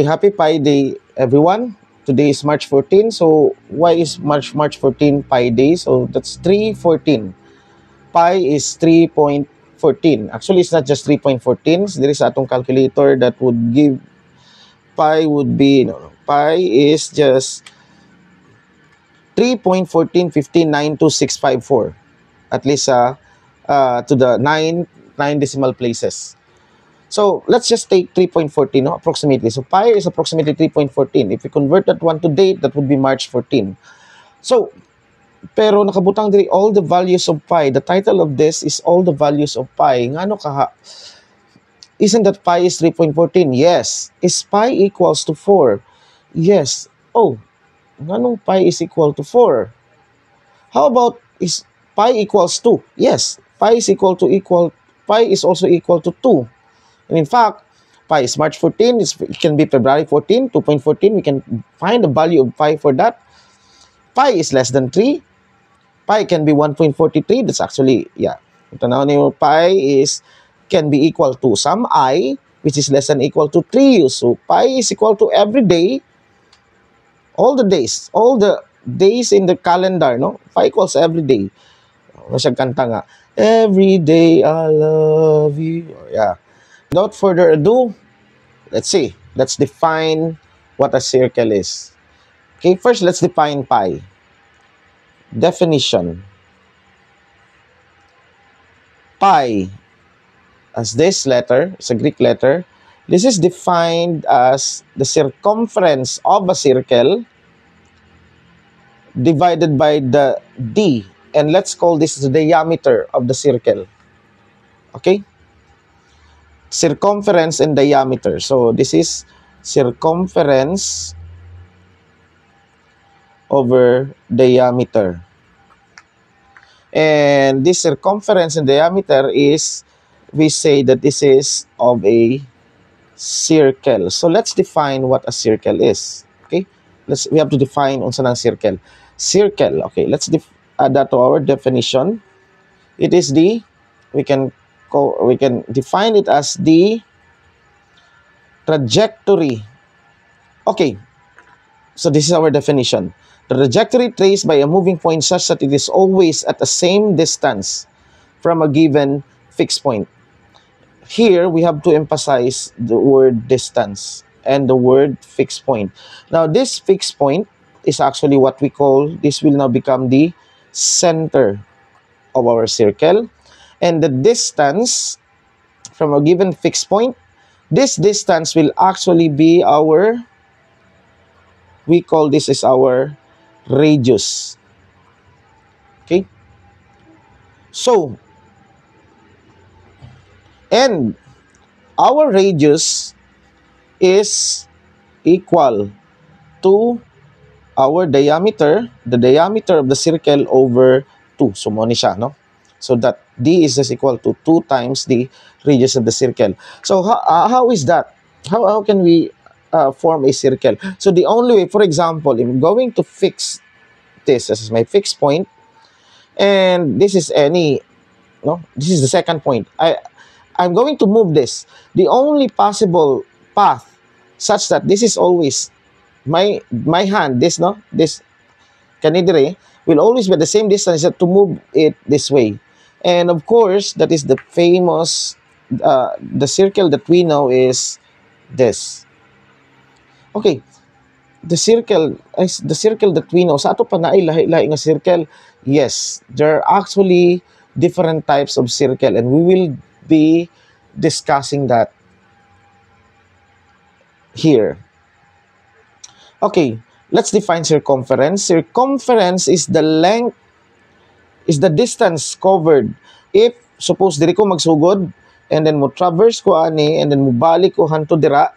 Happy Pi Day, everyone. Today is March 14. So, why is March 14 Pi Day? So, that's 314. Pi is 3.14. Actually, it's not just 3.14. There is atong calculator that would give pi would be, pi is just 3.141519654. At least to the nine decimal places. So, let's just take 3.14, no, approximately. So, pi is approximately 3.14. If we convert that one to date, that would be March 14. So, pero nakabutang diri all the values of pi. The title of this is all the values of pi. Ngano kaha? Isn't that pi is 3.14? Yes. Is pi equals to 4? Yes. Oh, nganong pi is equal to 4? How about is pi equals 2? Yes. Pi is also equal to 2. And in fact, pi is March 14, it can be February 14, 2.14. We can find the value of pi for that. Pi is less than 3. Pi can be 1.43. That's actually, yeah. Pi can be equal to some I, which is less than equal to 3. So pi is equal to every day, all the days in the calendar, no? Pi equals every day. Masyag kanta nga, every day I love you. Yeah. Without further ado, let's see. Let's define what a circle is. Okay, first let's define pi. Definition. Pi, as this letter, it's a Greek letter. This is defined as the circumference of a circle divided by the d. And let's call this the diameter of the circle. Okay? Circumference and diameter. So this is circumference over diameter. And this circumference and diameter is, we say that this is of a circle. So let's define what a circle is. Okay? We have to define unsa nang circle. Circle. Okay, let's add that to our definition. It is we can define it as the trajectory. Okay, so this is our definition. The trajectory traced by a moving point such that it is always at the same distance from a given fixed point. Here, we have to emphasize the word distance and the word fixed point. Now, this fixed point is actually what we call, this will now become the center of our circle. And the distance from a given fixed point, this distance will actually be our, we call this is our radius. Okay? So, and our radius is equal to our diameter, the diameter of the circle over 2. So, mo ni siya, no? So, that d is just equal to 2 times the radius of the circle. So, how is that? How can we form a circle? So, the only way, for example, if I'm going to fix this as my fixed point, and this is this is the second point. I'm going to move this. The only possible path such that this is always my hand, this kanidire will always be the same distance to move it this way. And of course, that is the famous the circle that we know is this. Okay, the circle that we know. Sa ato pa na lahi-lahi nga circle. Yes, there are actually different types of circle, and we will be discussing that here. Okay, let's define circumference. Circumference is the length, is the distance covered. If suppose diri ko magsugod and then mo traverse ko ani and then mo balik ko hanto dira,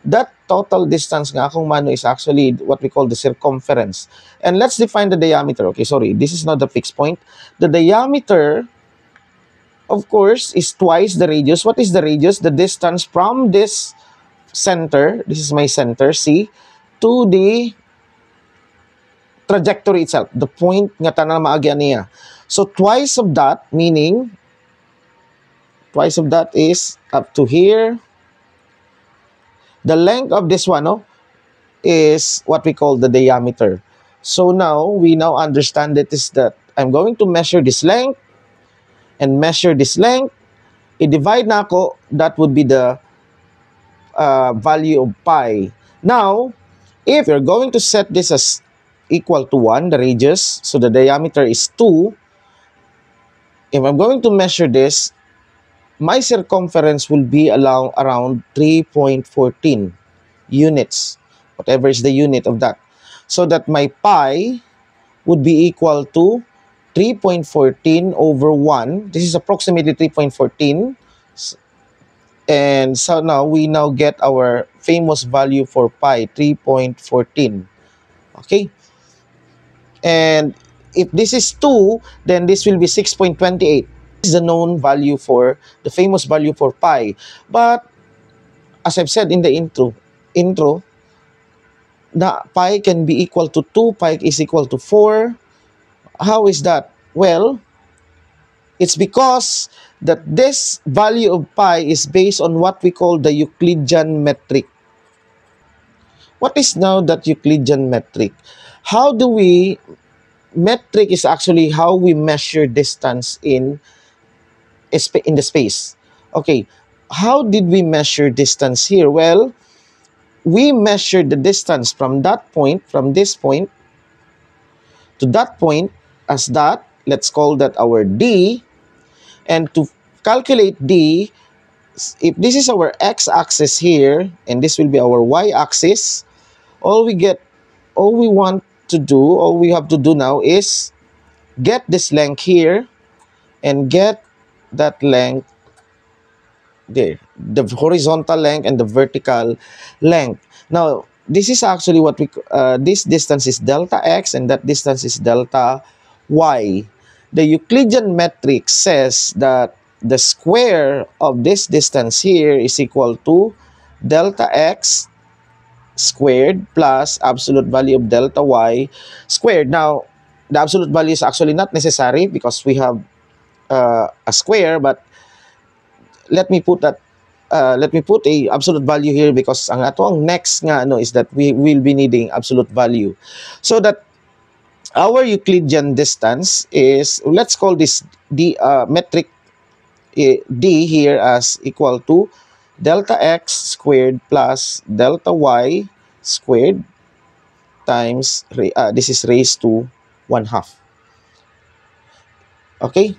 that total distance nga akong mano is actually what we call the circumference. And let's define the diameter. Okay, sorry, this is not the fixed point. The diameter, of course, is twice the radius. What is the radius? The distance from this center, this is my center, C, to the trajectory itself, the point nga tanan maagyan niya. So, twice of that, meaning, twice of that is up to here. The length of this one, no, is what we call the diameter. So now, we now understand that is that I'm going to measure this length and measure this length. I-divide na ako, that would be the value of pi. Now, if you're going to set this as equal to 1, the radius, so the diameter is 2, if I'm going to measure this, my circumference will be around 3.14 units, whatever is the unit of that. So that my pi would be equal to 3.14 over 1. This is approximately 3.14. And so now, we now get our famous value for pi, 3.14. Okay? And if this is 2, then this will be 6.28. This is the known value for, the famous value for pi. But, as I've said in the intro, the pi can be equal to 2, pi is equal to 4. How is that? Well, it's because that this value of pi is based on what we call the Euclidean metric. What is now that Euclidean metric? How do we, metric is actually how we measure distance in the space. Okay, how did we measure distance here? Well, we measured the distance from that point, from this point to that point as that. Let's call that our D. And to calculate D, if this is our x-axis here, and this will be our y-axis, all we have to do now is get this length here and get that length there, the horizontal length and the vertical length. Now, this is actually what we, this distance is delta x and that distance is delta y. The Euclidean metric says that the square of this distance here is equal to delta x squared plus absolute value of delta y squared. Now, the absolute value is actually not necessary because we have a square, but let me put that a absolute value here because ang ato ang next nga ano is that we will be needing absolute value. So that our Euclidean distance is, let's call this D, metric D here as equal to delta x squared plus delta y squared times, this is raised to 1/2. Okay?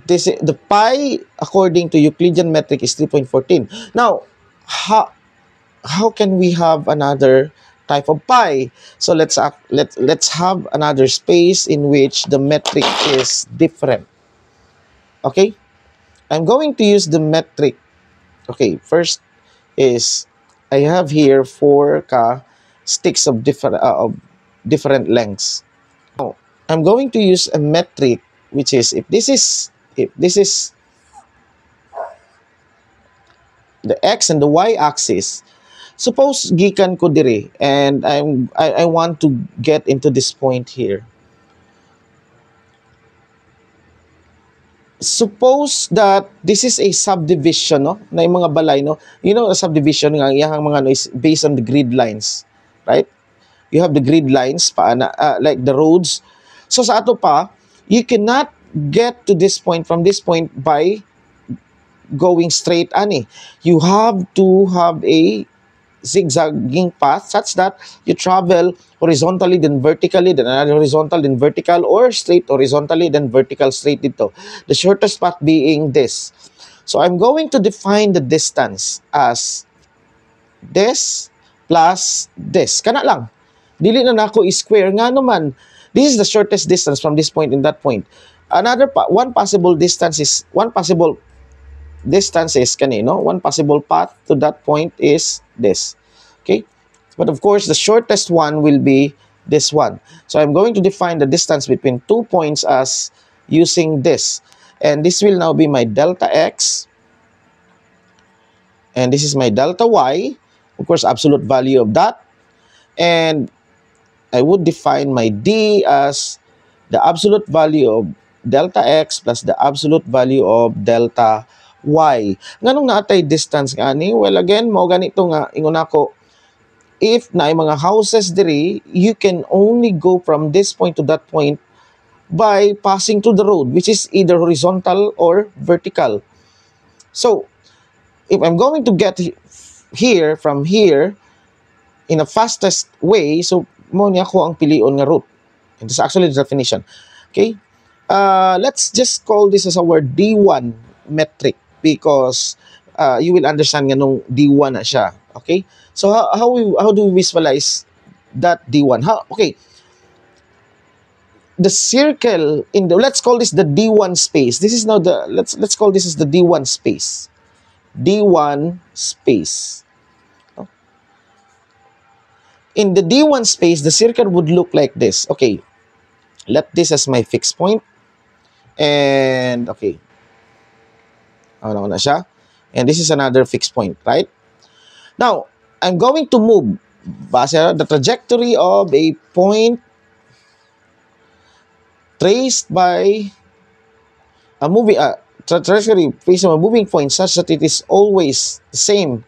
The pi, according to Euclidean metric, is 3.14. Now, how can we have another type of pi? So let's have another space in which the metric is different. Okay? I'm going to use the metric. Okay, first is I have here 4 sticks of different lengths. Now, I'm going to use a metric which is, if this is the x and the y axis, suppose gikan ko dire and I want to get into this point here. Suppose that this is a subdivision, no, na yung mga balay, no, you know, a subdivision nga yang mga no is based on the grid lines, right? You have the grid lines like the roads. So sa ato pa, you cannot get to this point from this point by going straight ani. You have to have a zigzagging path such that you travel horizontally, then vertically, then another horizontal, then vertical, or straight horizontally, then vertical straight dito. The shortest path being this. So I'm going to define the distance as this plus this. Kana lang. Dili na nako i-square nga naman. This is the shortest distance from this point and that point. One possible distance is kanino, one possible path to that point is this. Okay? But of course, the shortest one will be this one. So I'm going to define the distance between 2 points as using this. And this will now be my delta x. And this is my delta y. Of course, absolute value of that. And I would define my d as the absolute value of delta x plus the absolute value of delta Why? Nganong naatay distance gani? Well, again, mo ganito nga, ingon ako, if na mga houses diri, you can only go from this point to that point by passing through the road, which is either horizontal or vertical. So, if I'm going to get here, from here, in a fastest way, so mo niya ko ang pilion nga route. And this is actually the definition. Okay? Let's just call this as our D1 metric because you will understand nga nung D1 na siya. Okay? So how do we visualize that D1? Okay. The circle in the, let's call this the D1 space. This is now the, let's call this as the D1 space. D1 space. In the D1 space, the circle would look like this. Okay. Let this as my fixed point. And okay. Ano na siya? And this is another fixed point, right? Now, I'm going to move base the trajectory of a point traced by a trajectory based on a moving point such that it is always the same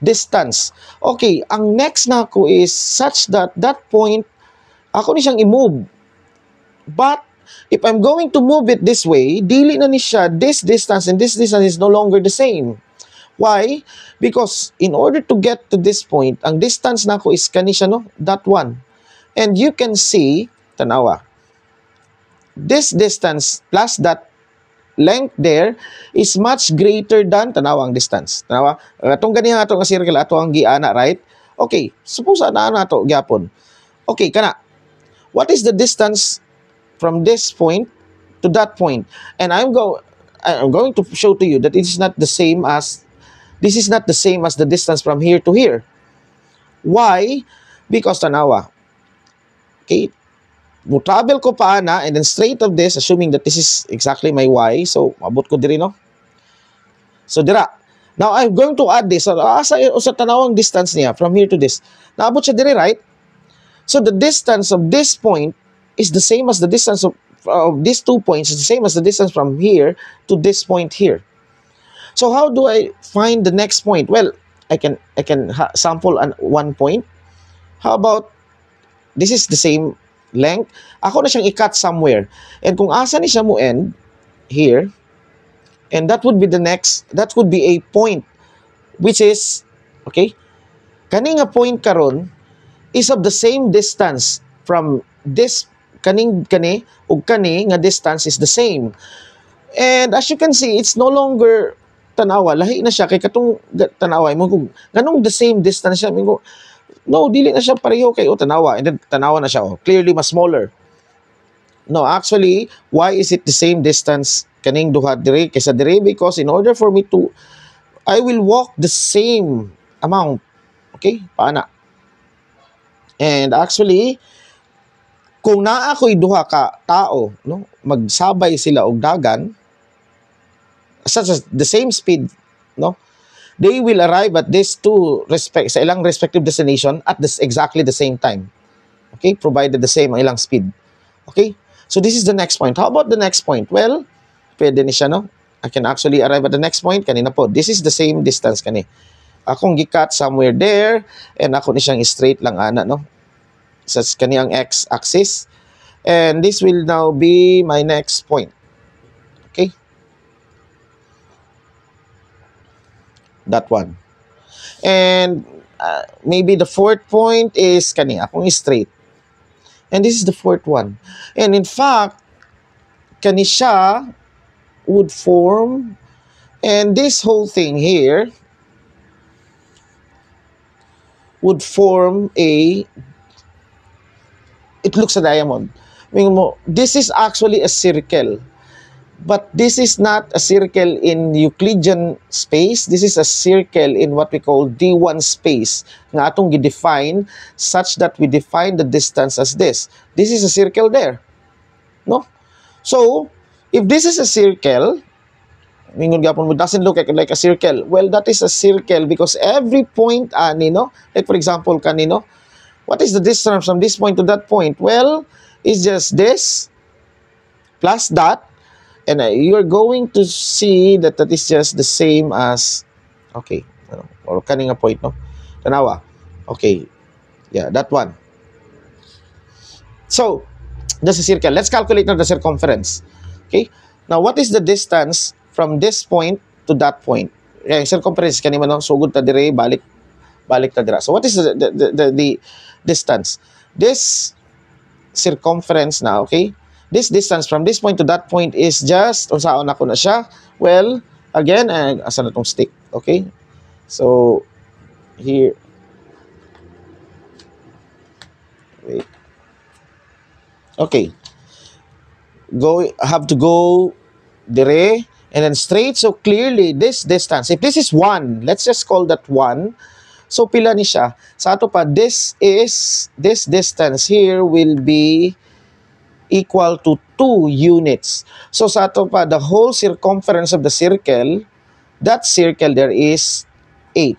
distance. Okay, ang next na ako is such that that point, ako ni siyang i-move. But, if I'm going to move it this way, dili na ni siya, this distance and this distance is no longer the same. Why? Because in order to get to this point, ang distance na ako is kani siya, no? That one. And you can see, tanawa, this distance plus that length there is much greater than, tanawa ang distance. Tanawa, atong ganihan ato nga circle, ato ang giana, right? Okay, suppose ana ato gyapon. Okay, kana. What is the distance from this point to that point? And I'm going to show to you that it is not the same as, this is not the same as the distance from here to here. Why? Because tanawa. Okay, mo travel ko pa na, and then straight of this, assuming that this is exactly my y, so abot ko diri, no? So dira. Now I'm going to add this. So sa tanawang distance niya from here to this, naabot siya diri, right? So the distance of this point is the same as the distance of these 2 points, is the same as the distance from here to this point here. So how do I find the next point? Well, I can sample one point. How about this is the same length? Ako na siyang i-cut somewhere. And kung asa ni siya mo end here, and that would be the next, that would be a point which is, okay, kani nga point karon is of the same distance from this kani ug kani nga distance is the same. And as you can see, it's no longer tanawa, lahi na siya kay katong tanawa mo kung ganong the same distance siya. Mingo, no, dili na siya pareho kay tanawa, and then tanawa na siya, clearly mas smaller. No, actually, why is it the same distance kaning duha dire kaysa dire? Because in order for me to, I will walk the same amount. Okay, paana. And actually, kung naa ako'y duha ka tao, no, magsabay sila og dagan, such as the same speed, no, they will arrive at these two sa ilang respective destination at exactly the same time. Okay, provided the same ang ilang speed. Okay, so this is the next point. How about the next point? Well, pwede ni siya, no? I can actually arrive at the next point. Kanina po, this is the same distance kani. Akong gikat somewhere there, and ako ni siyang straight lang ana, no? Sa kaniyang x-axis. And this will now be my next point. Okay? That one. And maybe the fourth point is kani, akong straight. And this is the fourth one. And in fact, kani siya would form, and this whole thing here would form a, it looks a diamond. This is actually a circle, but this is not a circle in Euclidean space. This is a circle in what we call D1 space nga atong gi-define such that we define the distance as this. This is a circle there, no? So if this is a circle, mingon gapon mo, doesn't look like a circle. Well, that is a circle because every point ani, no, like for example kanino, what is the distance from this point to that point? Well, it's just this plus that, And you're going to see that that is just the same as, okay, or kaning point, no? Tanawa. Okay, yeah, that one. So, that's a circle. Let's calculate now the circumference. Okay, now what is the distance from this point to that point? Yeah, circumference, kanima no, sugod ta dire, balik ta dira. So, what is the distance? This circumference now, okay? This distance from this point to that point is just, unsaon ako na siya? Well, again, asa na tong stick, okay? So, here, wait. Okay. Have to go dire, and then straight. So, clearly, this distance, if this is 1, let's just call that 1. So, pila ni siya? Sa ato pa, this distance here will be equal to 2 units. So, sa ato pa, the whole circumference of the circle, that circle there is 8.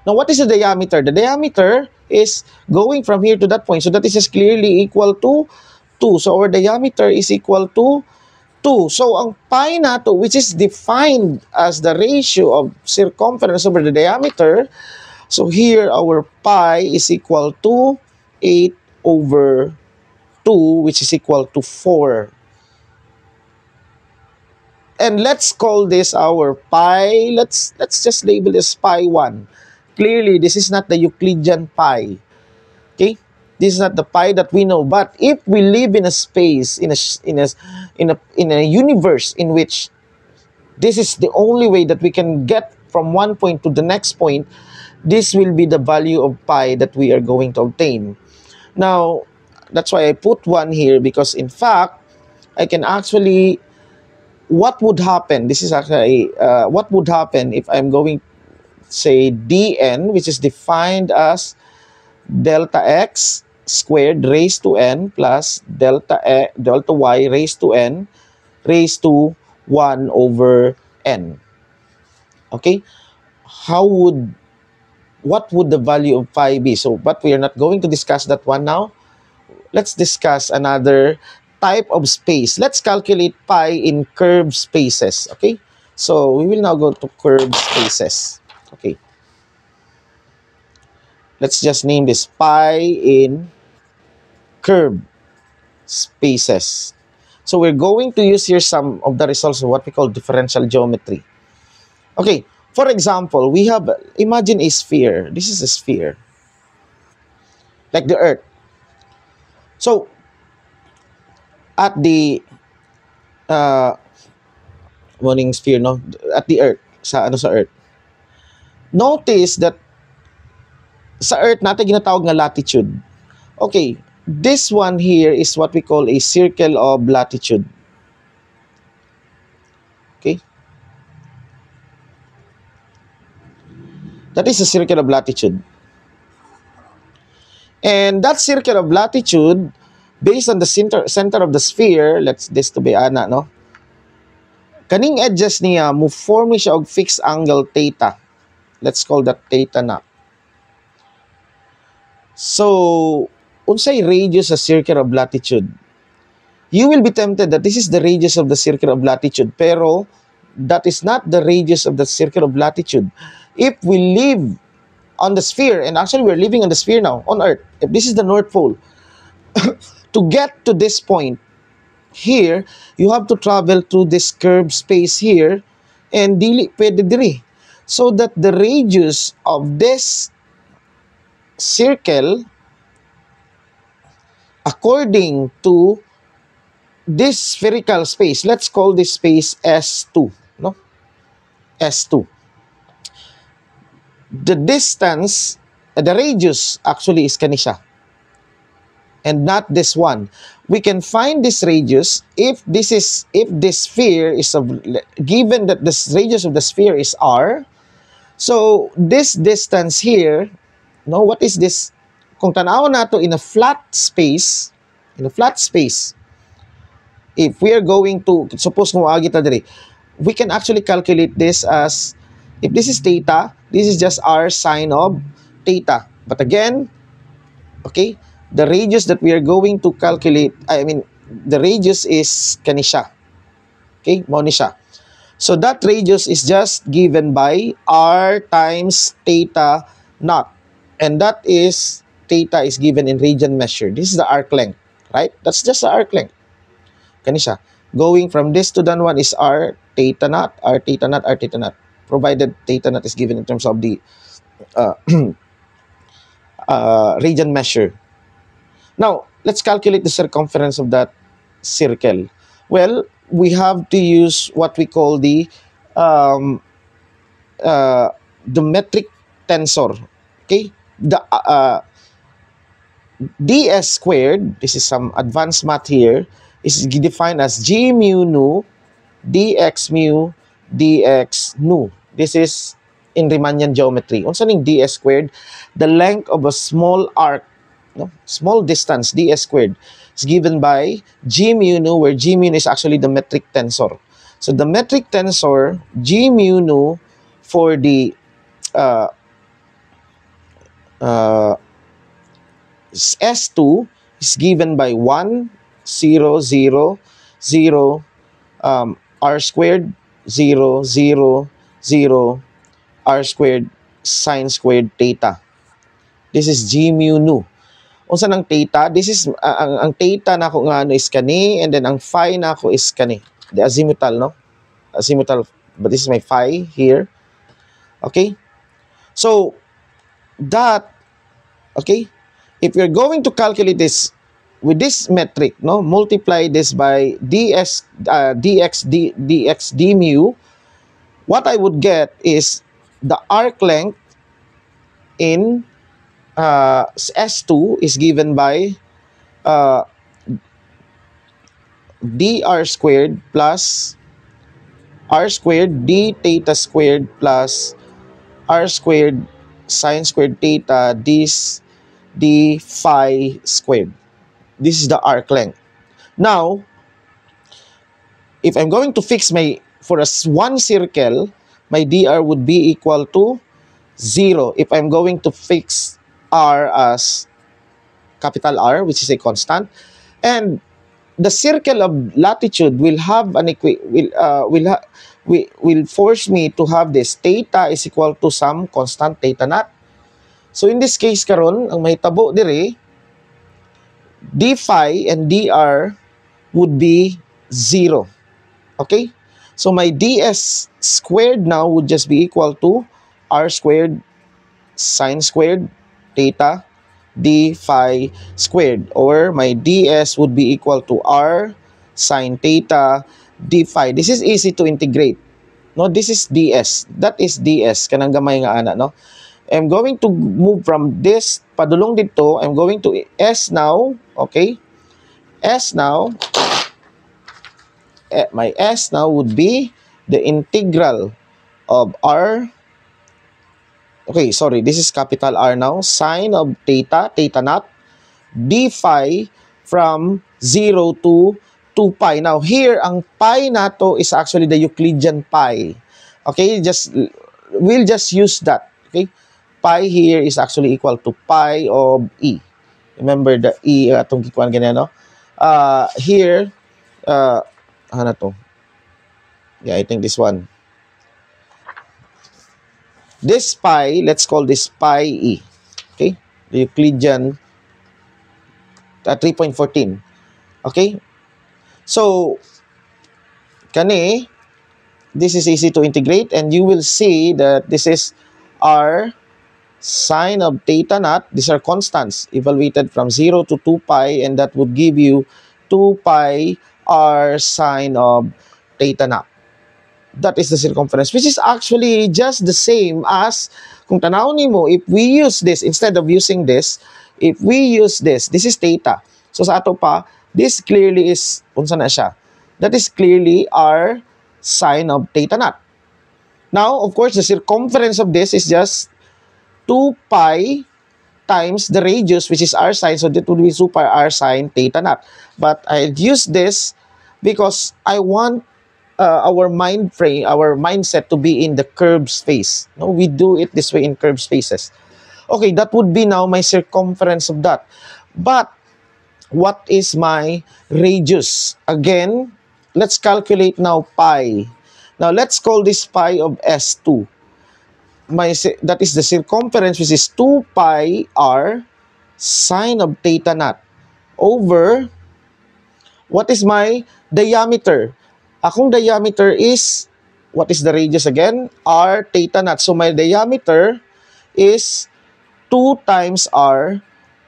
Now, what is the diameter? The diameter is going from here to that point. So, that is just clearly equal to 2. So, our diameter is equal to 2. So, ang pi nato, which is defined as the ratio of circumference over the diameter, so here, our pi is equal to 8 over 2, which is equal to 4. And let's call this our pi. Let's just label this pi 1. Clearly, this is not the Euclidean pi. Okay? This is not the pi that we know. But if we live in a space, in a universe in which this is the only way that we can get from one point to the next point, this will be the value of pi that we are going to obtain. Now, that's why I put 1 here, because in fact, I can actually, what would happen, this is actually, what would happen if I'm going, say, dn, which is defined as delta x squared raised to n plus delta y raised to n raised to 1 over n. Okay? What would the value of pi be? So, but we are not going to discuss that one now. Let's discuss another type of space. Let's calculate pi in curved spaces. Okay? So, we will now go to curved spaces. Okay. Let's just name this pi in curved spaces. So, we're going to use here some of the results of what we call differential geometry. Okay. For example, we have, imagine a sphere. This is a sphere. Like the Earth. So, at the morning sphere, no? At the Earth. Sa Earth. Notice that sa Earth natin ginatawag nga latitude. Okay. This one here is what we call a circle of latitude. Okay. That is a circle of latitude. And that circle of latitude, based on the center of the sphere, let's this to be ana, no? Kaning edges niya, mo form siya og fixed angle theta. Let's call that theta na. So, unsay radius sa circle of latitude? You will be tempted that this is the radius of the circle of latitude, pero that is not the radius of the circle of latitude. If we live on the sphere, and actually we're living on the sphere now, on Earth, if this is the North Pole, to get to this point here, you have to travel through this curved space here, and dili pwede diri. So that the radius of this circle, according to this spherical space, let's call this space S2, no? S2. The distance, the radius actually is kanisha, and not this one. We can find this radius if this sphere is given that this radius of the sphere is r. So this distance here, no, what is this? Kung tanaw nato in a flat space, if we are going to, suppose kung agi ta diri, we can actually calculate this as, if this is theta, this is just r sine of theta. But again, okay, the radius that we are going to calculate, I mean, the radius is kanisha. Okay, mo ni siya. So that radius is just given by r times theta naught. And that is, theta is given in radian measure. This is the arc length, right? That's just the arc length. Kani siya. Going from this to that one is r theta naught, r theta naught, r theta naught. Provided theta naught is given in terms of the uh, radian measure. Now, let's calculate the circumference of that circle. Well, we have to use what we call um, the metric tensor. Okay, the ds squared, this is some advanced math here, is defined as g mu nu dx mu dx nu. This is in Riemannian geometry. Unsa ning ds squared? The length of a small arc, no, small distance, ds squared, is given by g mu nu, where g mu nu is actually the metric tensor. So the metric tensor g mu nu for the S2 is given by 1, 0, 0, 0, r squared, 0, 0, 0, r squared, sine squared theta. This is g mu nu. Unsa nang theta? This is, ang theta na ko nga ano is kani, and then ang phi na ko is kani. The azimuthal, no? Azimuthal, but this is my phi here. Okay? So, that, okay? If you're going to calculate this with this metric, no, multiply this by dx d mu, what I would get is the arc length in S2 is given by dr squared plus r squared d theta squared plus r squared sine squared theta d phi squared. This is the arc length. Now, if I'm going to fix for one circle, my dr would be equal to 0 if I'm going to fix r as capital R, which is a constant, and the circle of latitude will have an will force me to have this theta is equal to some constant theta naught. So in this case karon, ang mahitabo dire, d phi and dr would be 0. Okay? So my ds squared now would just be equal to r squared sine squared theta d phi squared, or my ds would be equal to r sine theta d phi. This is easy to integrate. No, this is ds. That is ds. Kanang gamay nga ana, no? I'm going to move from this padulong dito. I'm going to S now. Okay? S now. My S now would be the integral of R. Okay, sorry. This is capital R now. Sine of theta, theta naught, d phi from 0 to 2 pi. Now, here, ang pi nato is actually the Euclidean pi. Okay? We'll just use that. Okay? Pi here is actually equal to pi of E. Remember the E, atong kikuan ganyan, no? Here, ano to? Yeah, I think this one. This pi, let's call this pi E. Okay? The Euclidean 3.14. Okay? So, kani, this is easy to integrate, and you will see that this is R sine of theta naught. These are constants evaluated from 0 to 2 pi, and that would give you 2 pi r sine of theta naught. That is the circumference, which is actually just the same as, kung tanawon nimo, if we use this, instead of using this, if we use this is theta. So sa ato pa, this clearly is, unsa na siya? That is clearly r sine of theta naught. Now, of course, the circumference of this is just 2 pi times the radius, which is r sine, so that would be 2 pi r sine theta naught. But I use this because I want our mindset to be in the curved space. No, we do it this way in curved spaces. Okay, that would be now my circumference of that. But what is my radius? Again, let's calculate now pi. Now, let's call this pi of S2. That is the circumference, which is 2 pi r sine of theta naught over, what is my diameter? Akong diameter is, what is the radius again? R theta naught. So, my diameter is 2 times r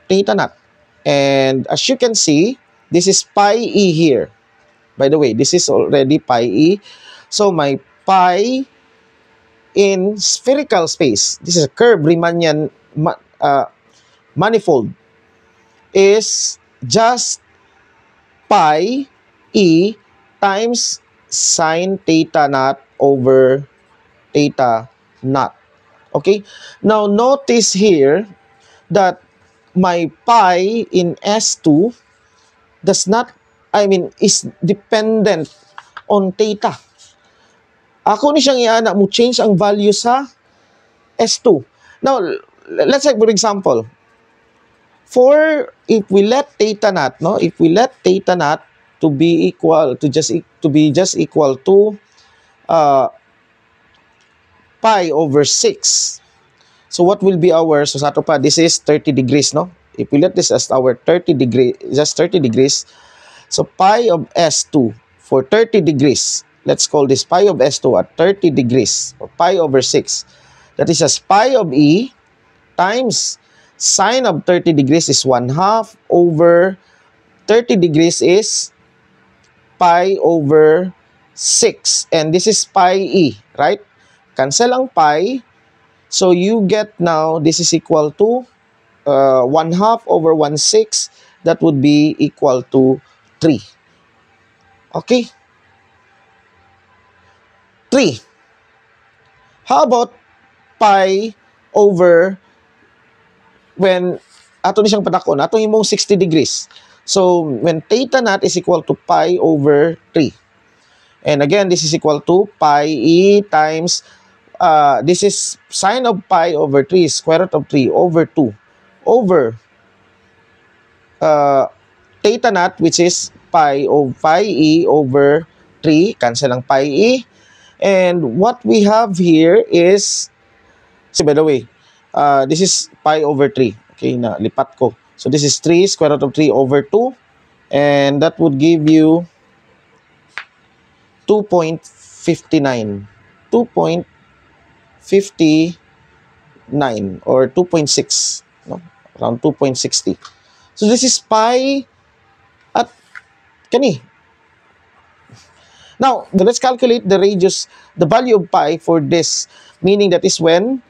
theta naught. And as you can see, this is pi e here. By the way, this is already pi e. So, my pi in spherical space, this is a curved Riemannian manifold, is just pi e times sine theta naught over theta naught. Okay? Now, notice here that my pi in S2 does not, is dependent on theta. Ako ni siyang iana mo change ang value sa S2. Now, let's say for example, if we let theta naught, no, if we let theta naught to be equal to just equal to pi over 6. So what will be our, so sa ato pa, this is 30 degrees, no? If we let this as our 30 degrees, just 30 degrees, so pi of S2 for 30 degrees, let's call this pi of S2 at 30 degrees, or pi over 6. That is as pi of E times sine of 30 degrees is 1/2 over 30 degrees is pi over 6. And this is pi E, right? Cancel ang pi. So you get now, this is equal to 1/2 over 1/6. That would be equal to 3. Okay? 3. How about pi over, when ato ni siyang padakon, ato himong 60 degrees. So, when theta naught is equal to pi over 3. And again, this is equal to pi e times, this is sine of pi over 3, square root of 3 over 2 over theta naught, which is pi e over 3. Cancel ang pi e. And what we have here is, so by the way, this is pi over 3. Okay, na lipat ko. So this is 3, square root of 3 over 2. And that would give you 2.59. 2.59 or 2.6. No? Around 2.60. So this is pi at kani. Now, let's calculate the radius, the value of pi for this, meaning that is when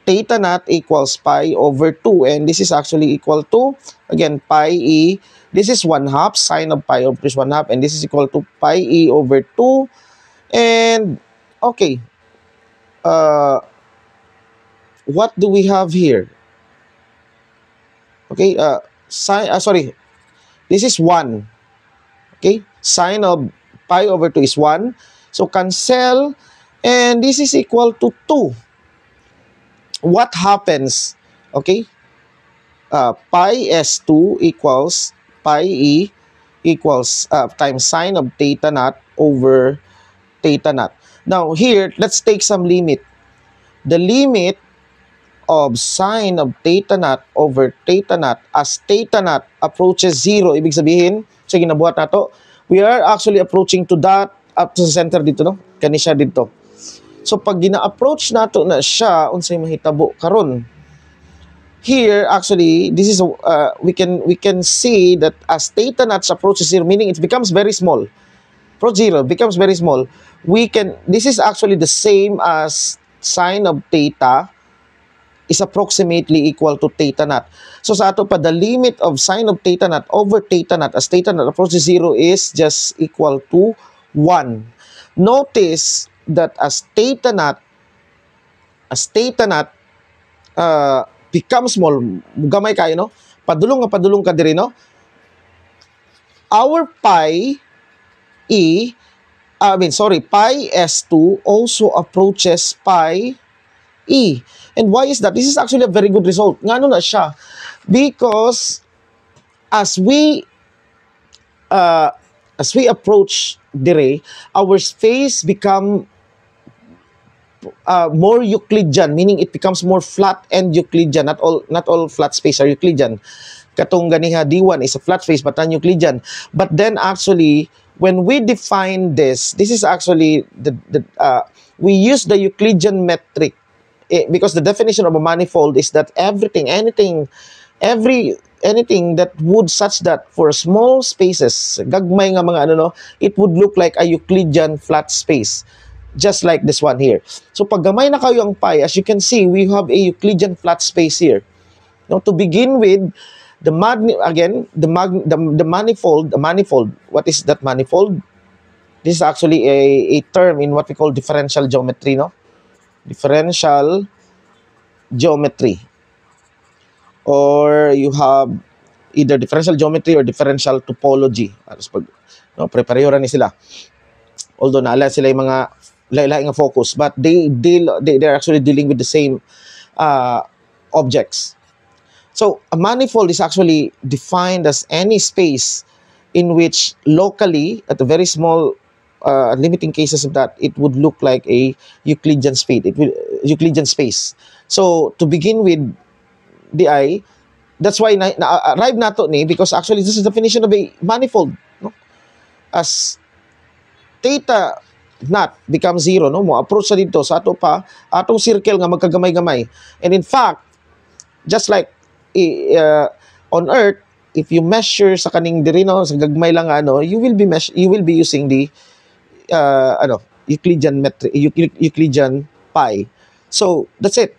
theta naught equals pi over 2, and this is actually equal to, again, pi e, this is 1/2, sine of pi over 3 is 1/2, and this is equal to pi e over 2, and, okay, what do we have here? Okay, sorry, this is 1, okay, sine of pi over 2 is 1. So, cancel. And this is equal to 2. What happens? Okay. Pi S2 equals pi E equals times sine of theta naught over theta naught. Now, here, let's take some limit. The limit of sine of theta naught over theta naught as theta naught approaches 0. Ibig sabihin, sige, nabuhat na to. We are actually approaching to that, up to the center dito, no? Kani siya dito. So, pag gina-approach nato na siya, unsay mahitabo karon. Here, actually, this is, we can see that as theta naught approaches 0, meaning it becomes very small. Approach 0, becomes very small. This is actually the same as sine of theta is approximately equal to theta naught. So, sa ato pa, the limit of sine of theta naught over theta naught as theta naught approaches 0 is just equal to 1. Notice that as theta naught becomes small, gamay kayo, no? Padulong ka diri, no? Our pi pi S2 also approaches pi E. And why is that? This is actually a very good result. Ngano na siya? Because as we approach dire, our space become more Euclidean, meaning it becomes more flat and Euclidean. Not all flat space are Euclidean. Katong ganiha D1 is a flat space but non-Euclidean. But then actually, when we define this is actually we use the Euclidean metric, because the definition of a manifold is that anything that would such that for small spaces, gagmay nga mga ano no, it would look like a Euclidean flat space, just like this one here. So pag gamay na kayo ang pi, as you can see, we have a Euclidean flat space here. Now to begin with, the manifold, what is that manifold? This is actually a term in what we call differential geometry, no? Differential geometry. Or you have either differential geometry or differential topology. No, pareho ni sila. Although naala sila yung mga lain-lain nga focus, but they're actually dealing with the same objects. So a manifold is actually defined as any space in which locally, at a very small limiting cases of that, it would look like a Euclidean space. So to begin with, that's why na-arrive nato ni, because actually this is the definition of a manifold, no? As theta not becomes 0, no, mo approach sa dito sa atong circle nga magkagamay-gamay. And in fact, just like on Earth, if you measure sa kaning diri no, sa gagmay lang ano, you will be using the Euclidean metric, Euclidean pi. So that's it.